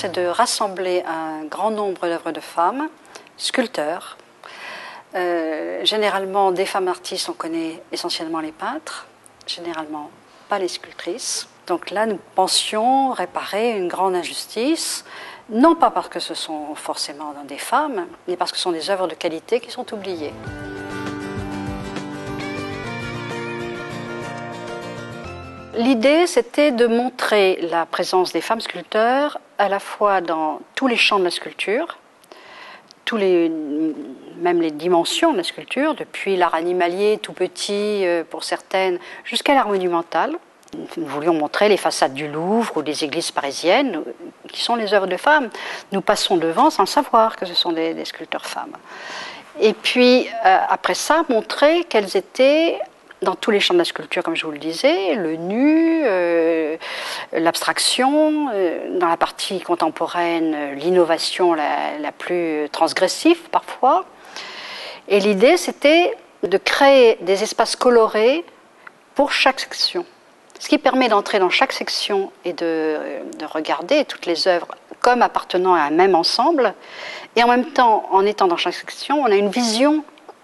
c'est de rassembler un grand nombre d'œuvres de femmes, sculpteurs. Généralement, des femmes artistes, on connaît essentiellement les peintres, généralement pas les sculptrices. Donc là, nous pensions réparer une grande injustice, non pas parce que ce sont forcément des femmes, mais parce que ce sont des œuvres de qualité qui sont oubliées. L'idée, c'était de montrer la présence des femmes sculpteurs à la fois dans tous les champs de la sculpture, même les dimensions de la sculpture, depuis l'art animalier tout petit pour certaines, jusqu'à l'art monumental. Nous voulions montrer les façades du Louvre ou des églises parisiennes, qui sont les œuvres de femmes. Nous passons devant sans savoir que ce sont des sculpteurs femmes. Et puis, après ça, montrer qu'elles étaient dans tous les champs de la sculpture, comme je vous le disais, le nu, l'abstraction, dans la partie contemporaine, l'innovation la plus transgressive parfois. Et l'idée, c'était de créer des espaces colorés pour chaque section. Ce qui permet d'entrer dans chaque section et de regarder toutes les œuvres comme appartenant à un même ensemble. Et en même temps, en étant dans chaque section, on a une vision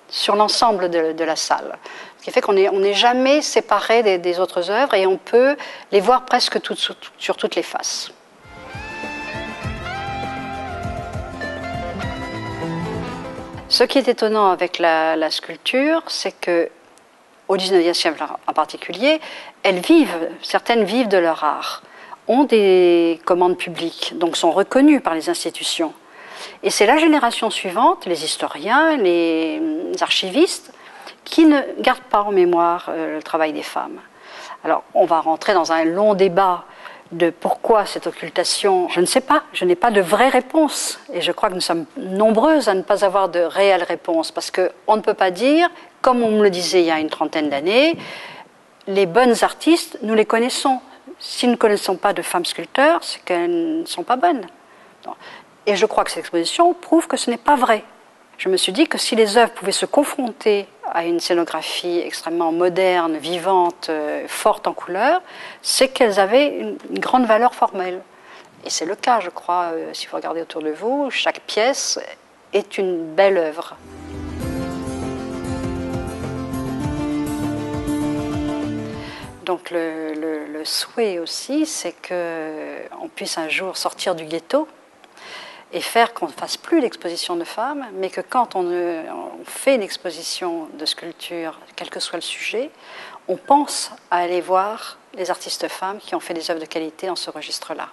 sur l'ensemble de la salle. Ce qui fait qu'on n'est jamais séparé des autres œuvres et on peut les voir presque sur toutes les faces. Ce qui est étonnant avec la sculpture, c'est que au XIXe siècle en particulier, certaines vivent de leur art, ont des commandes publiques, donc sont reconnues par les institutions. Et c'est la génération suivante, les historiens, les archivistes, qui ne gardent pas en mémoire le travail des femmes. Alors, on va rentrer dans un long débat de pourquoi cette occultation. Je ne sais pas, je n'ai pas de vraie réponse. Et je crois que nous sommes nombreuses à ne pas avoir de réelle réponse, parce qu'on ne peut pas dire, comme on me le disait il y a une trentaine d'années, les bonnes artistes, nous les connaissons. Si nous ne connaissons pas de femmes sculpteurs, c'est qu'elles ne sont pas bonnes. Et je crois que cette exposition prouve que ce n'est pas vrai. Je me suis dit que si les œuvres pouvaient se confronter à une scénographie extrêmement moderne, vivante, forte en couleurs, c'est qu'elles avaient une grande valeur formelle. Et c'est le cas, je crois, si vous regardez autour de vous, chaque pièce est une belle œuvre. Donc le souhait aussi, c'est qu'on puisse un jour sortir du ghetto et faire qu'on ne fasse plus d'exposition de femmes, mais que quand on fait une exposition de sculpture, quel que soit le sujet, on pense à aller voir les artistes femmes qui ont fait des œuvres de qualité dans ce registre-là.